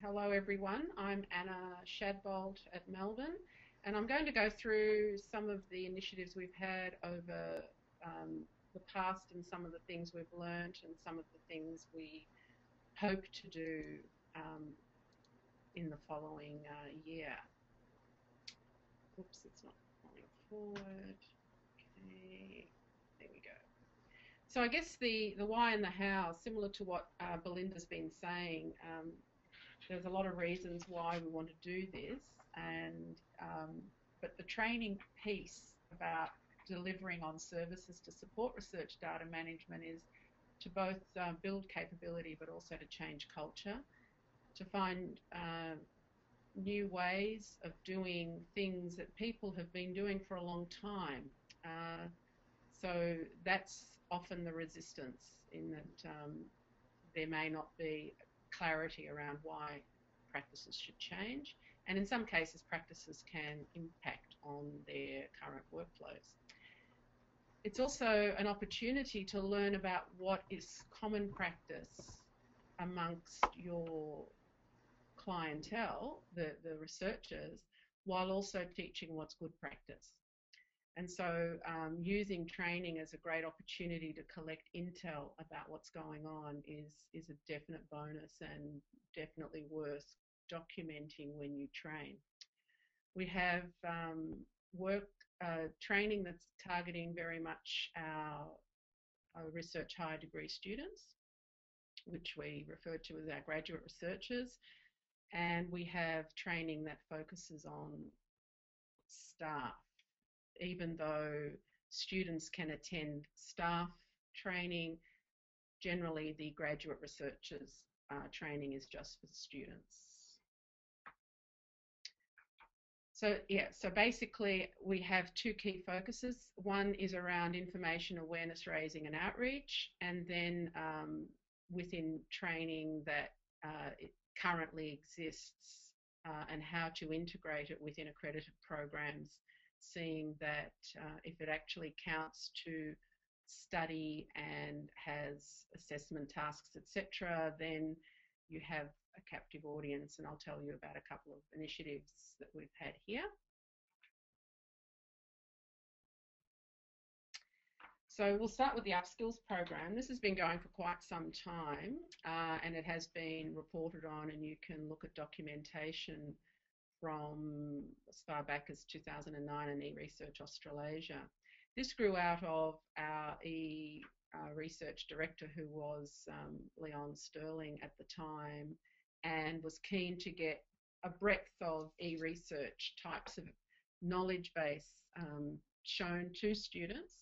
Hello everyone, I'm Anna Shadbolt at Melbourne, and I'm going to go through some of the initiatives we've had over the past and some of the things we've learnt and some of the things we hope to do in the following year. Oops, it's not going forward. Okay, there we go. So I guess the why and the how, similar to what Belinda's been saying, there's a lot of reasons why we want to do this, but the training piece about delivering on services to support research data management is to both build capability but also to change culture, to find new ways of doing things that people have been doing for a long time. So that's often the resistance, in that there may not be clarity around why practices should change, and in some cases practices can impact on their current workflows. It's also an opportunity to learn about what is common practice amongst your clientele, the researchers, while also teaching what's good practice. And so using training as a great opportunity to collect intel about what's going on is a definite bonus and definitely worth documenting when you train. We have training that's targeting very much our research higher degree students, which we refer to as our graduate researchers, and we have training that focuses on staff. Even though students can attend staff training, generally the graduate researchers training is just for students. So basically we have two key focuses. One is around information awareness raising and outreach, and then within training that it currently exists and how to integrate it within accredited programs, seeing that if it actually counts to study and has assessment tasks, etc., then you have a captive audience, and I'll tell you about a couple of initiatives that we've had here. So we'll start with the UpSkills program. This has been going for quite some time, and it has been reported on, and you can look at documentation from as far back as 2009 and eResearch Australasia. This grew out of our research director, who was Leon Sterling at the time, and was keen to get a breadth of eResearch types of knowledge base shown to students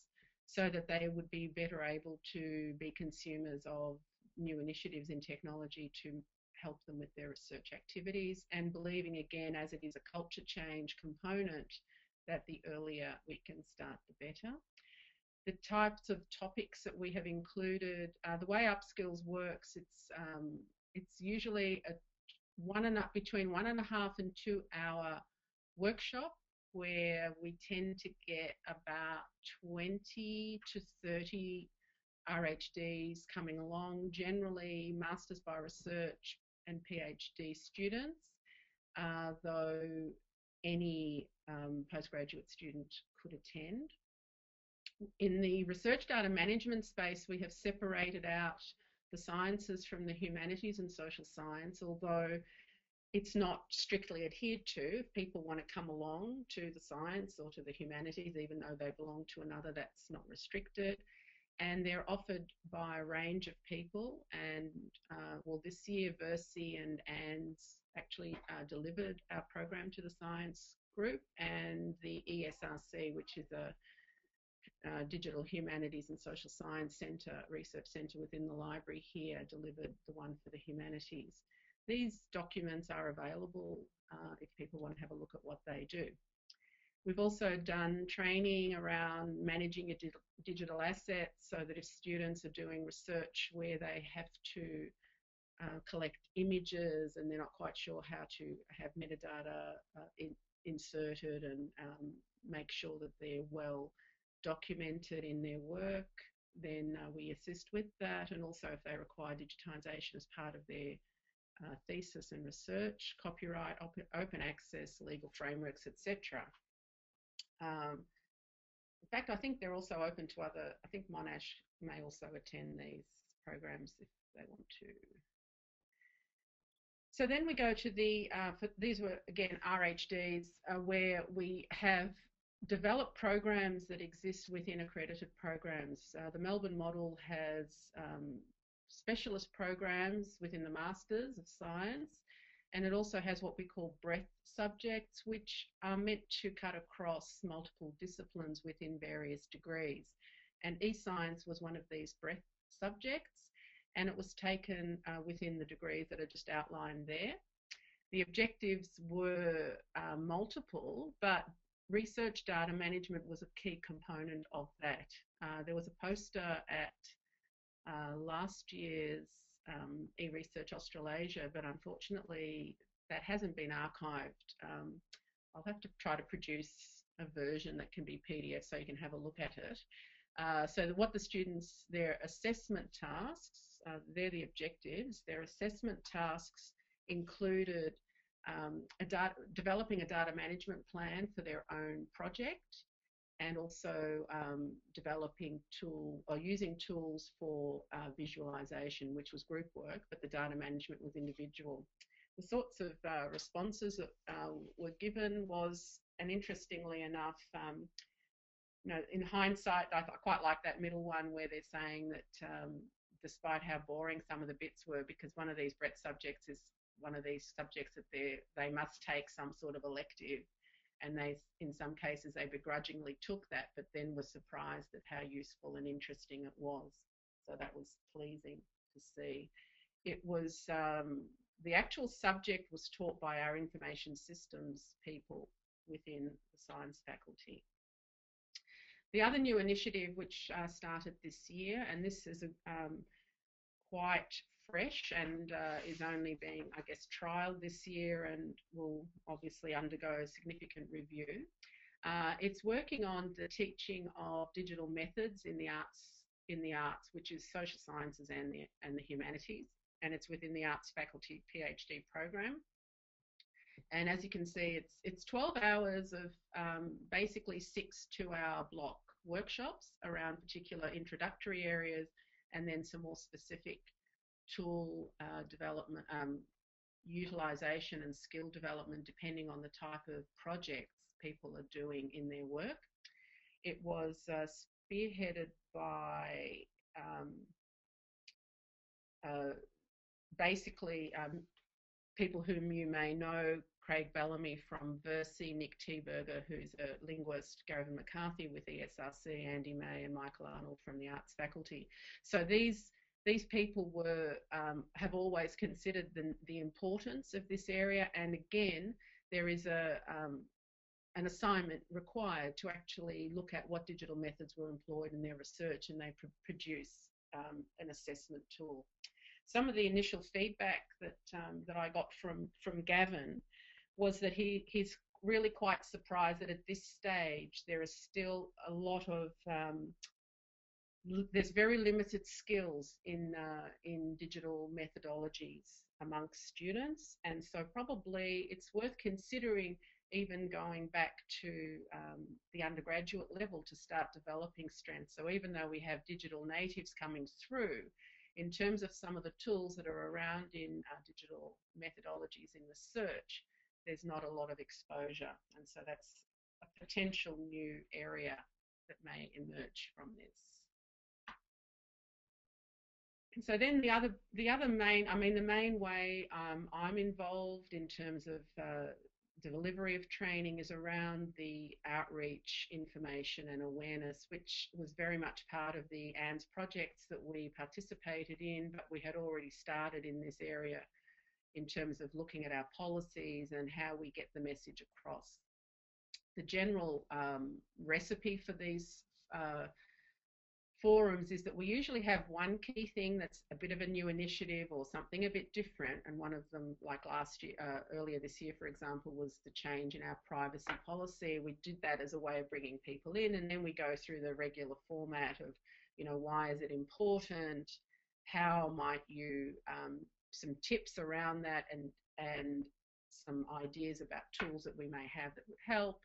so that they would be better able to be consumers of new initiatives in technology to help them with their research activities, and believing, again, as it is a culture change component, that the earlier we can start, the better. The types of topics that we have included, the way UpSkills works, it's usually between 1.5 and 2 hour workshop, where we tend to get about 20 to 30 RHDs coming along, generally Masters by Research and PhD students, though any postgraduate student could attend. In the research data management space, we have separated out the sciences from the humanities and social science, although it's not strictly adhered to. If people want to come along to the science or to the humanities, even though they belong to another, that's not restricted. And they're offered by a range of people, and well, this year Versi and ANDS actually delivered our program to the science group, and the ESRC, which is a Digital Humanities and Social Science Centre, research centre within the library here, delivered the one for the humanities. These documents are available if people want to have a look at what they do. We've also done training around managing your digital assets, so that if students are doing research where they have to collect images and they're not quite sure how to have metadata inserted and make sure that they're well documented in their work, then we assist with that. And also if they require digitisation as part of their thesis and research, copyright, open access, legal frameworks, etc. In fact, I think they're also open to other, I think Monash may also attend these programs if they want to. So then we go to the, these were again RHDs, where we have developed programs that exist within accredited programs. The Melbourne model has specialist programs within the Masters of Science, and it also has what we call breadth subjects, which are meant to cut across multiple disciplines within various degrees. And eScience was one of these breadth subjects, and it was taken within the degrees that are just outlined there. The objectives were multiple, but research data management was a key component of that. There was a poster at last year's eResearch Australasia, but unfortunately that hasn't been archived. I'll have to try to produce a version that can be PDF so you can have a look at it. So what the students, their assessment tasks, they're the objectives. Their assessment tasks included developing a data management plan for their own project, and also developing using tools for visualization, which was group work, but the data management was individual. The sorts of responses that were given was, and interestingly enough, you know, in hindsight, I quite like that middle one where they're saying that despite how boring some of the bits were, because one of these breadth subjects is one of these subjects that they must take some sort of elective, and they, in some cases, they begrudgingly took that, but then were surprised at how useful and interesting it was. So that was pleasing to see. It was, the actual subject was taught by our information systems people within the science faculty. The other new initiative which started this year, and this is quite fresh and is only being, I guess, trialled this year and will obviously undergo a significant review. It's working on the teaching of digital methods in the arts, which is social sciences and the humanities, and it's within the arts faculty PhD program. And as you can see, it's 12 hours of basically 6 two-hour block workshops around particular introductory areas, and then some more specific tool development, utilisation and skill development depending on the type of projects people are doing in their work. It was spearheaded by basically people whom you may know, Craig Bellamy from Versi, Nick Teberger, who's a linguist, Gavin McCarthy with ESRC, Andy May and Michael Arnold from the arts faculty. So these people were have always considered the importance of this area, and again there is an assignment required to actually look at what digital methods were employed in their research, and they produce an assessment tool. Some of the initial feedback that I got from Gavin was that he's really quite surprised that at this stage there is still a lot of there's very limited skills in digital methodologies amongst students, and so probably it's worth considering even going back to the undergraduate level to start developing strengths. So even though we have digital natives coming through, in terms of some of the tools that are around in digital methodologies in research, there's not a lot of exposure, and so that's a potential new area that may emerge from this. And so then the other main, the main way I'm involved in terms of delivery of training is around the outreach, information and awareness, which was very much part of the ANZ projects that we participated in, but we had already started in this area in terms of looking at our policies and how we get the message across. The general recipe for these forums is that we usually have one key thing that's a bit of a new initiative or something a bit different, and one of them, like last year, earlier this year, for example, was the change in our privacy policy. We did that as a way of bringing people in, and then we go through the regular format of, you know, why is it important? How might you some tips around that, and some ideas about tools that we may have that would help,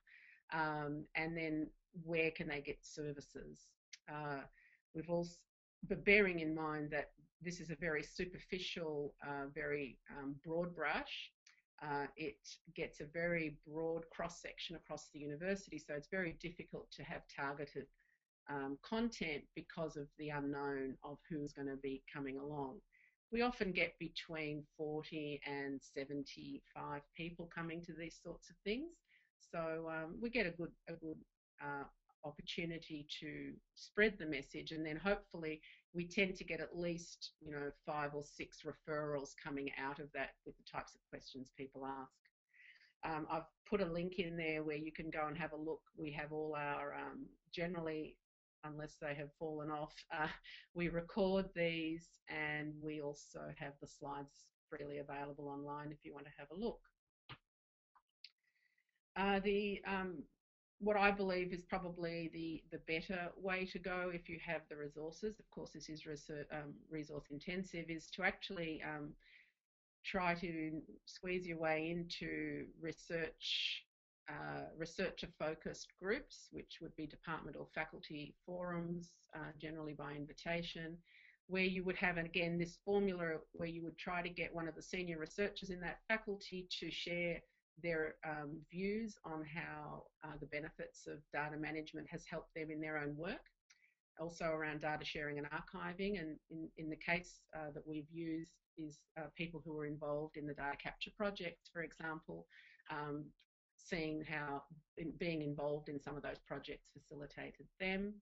and then where can they get services. We've also, but bearing in mind that this is a very superficial, very broad brush, it gets a very broad cross-section across the university, so it's very difficult to have targeted content because of the unknown of who's going to be coming along. We often get between 40 and 75 people coming to these sorts of things, so we get a good opportunity to spread the message, and then hopefully we tend to get at least 5 or 6 referrals coming out of that with the types of questions people ask. I've put a link in there where you can go and have a look. We have all our, generally, unless they have fallen off, we record these, and we also have the slides freely available online if you want to have a look. What I believe is probably the better way to go if you have the resources, of course this is resource intensive, is to actually try to squeeze your way into researcher-focused groups, which would be department or faculty forums, generally by invitation, where you would have, again, this formula where you would try to get one of the senior researchers in that faculty to share their views on how the benefits of data management has helped them in their own work, also around data sharing and archiving. And in the case that we've used is people who were involved in the data capture projects, for example, seeing how being involved in some of those projects facilitated them.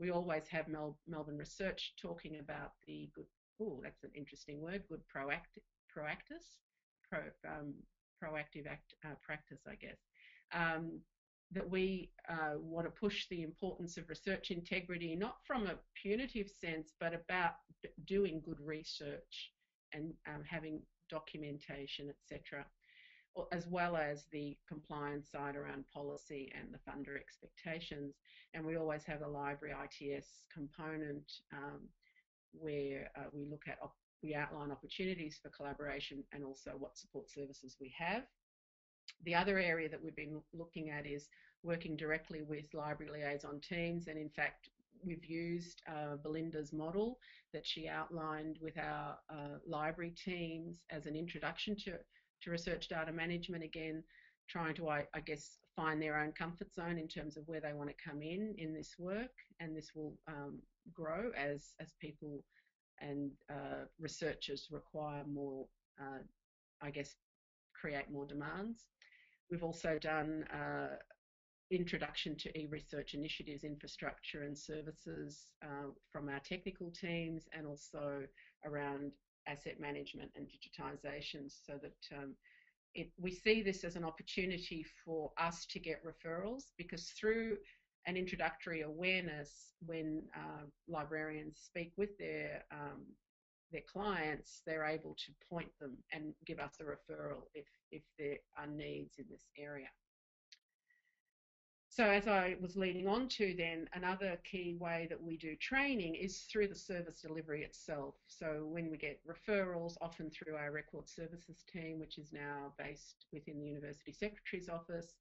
We always have Melbourne Research talking about the good, that's an interesting word, good proactive practice, I guess, that we want to push the importance of research integrity, not from a punitive sense, but about doing good research and having documentation, etc., as well as the compliance side around policy and the funder expectations. And we always have a library ITS component where we outline opportunities for collaboration and also what support services we have. The other area that we've been looking at is working directly with library liaison teams, and in fact we've used Belinda's model that she outlined with our library teams as an introduction to research data management, again trying to, I guess, find their own comfort zone in terms of where they want to come in this work, and this will grow as people and researchers require more, I guess, create more demands. We've also done introduction to e-research initiatives, infrastructure and services from our technical teams, and also around asset management and digitisation, so that we see this as an opportunity for us to get referrals, because through an introductory awareness, when librarians speak with their clients, they're able to point them and give us a referral if there are needs in this area. So as I was leading on to then, another key way that we do training is through the service delivery itself. So when we get referrals, often through our record services team, which is now based within the University Secretary's office,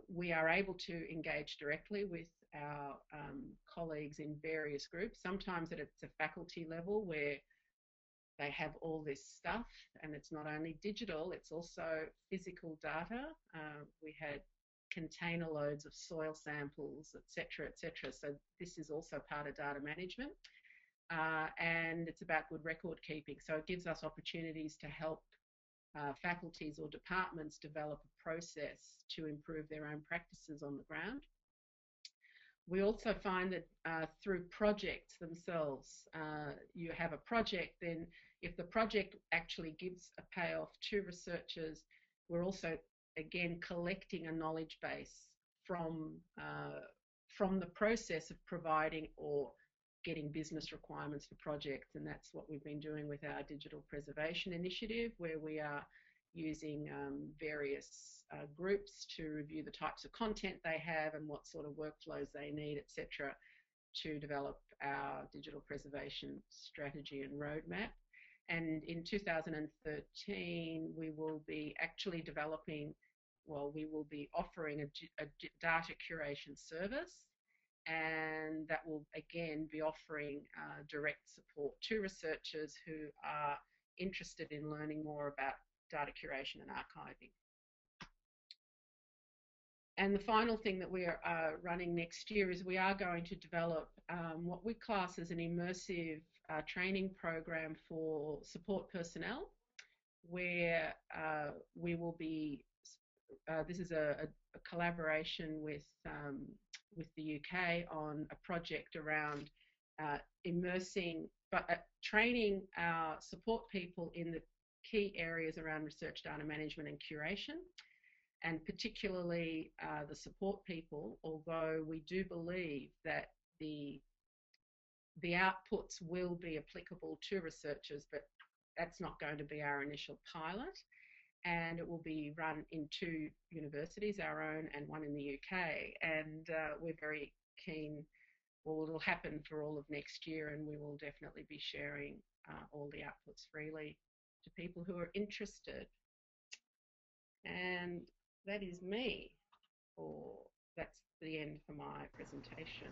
we are able to engage directly with our colleagues in various groups. Sometimes it's a faculty level where they have all this stuff, and it's not only digital, it's also physical data. We had container loads of soil samples, etc., etc. So this is also part of data management, and it's about good record keeping. So it gives us opportunities to help faculties or departments develop a process to improve their own practices on the ground. We also find that through projects themselves, you have a project, then if the project actually gives a payoff to researchers, we're also again collecting a knowledge base from the process of providing or getting business requirements for projects, and that's what we've been doing with our digital preservation initiative, where we are using various groups to review the types of content they have and what sort of workflows they need, etc., to develop our digital preservation strategy and roadmap. And in 2013, we will be actually developing, well, we will be offering a data curation service, and that will again be offering direct support to researchers who are interested in learning more about data curation and archiving. And the final thing that we are running next year is we are going to develop what we class as an immersive training program for support personnel, where we will be, this is a collaboration with the UK on a project around immersing, training our support people in the key areas around research data management and curation. And particularly the support people, although we do believe that the outputs will be applicable to researchers, but that's not going to be our initial pilot. And it will be run in 2 universities, our own and one in the UK. And we're very keen, well, it'll happen for all of next year, and we will definitely be sharing all the outputs freely to people who are interested. And that is me, or that's the end for my presentation.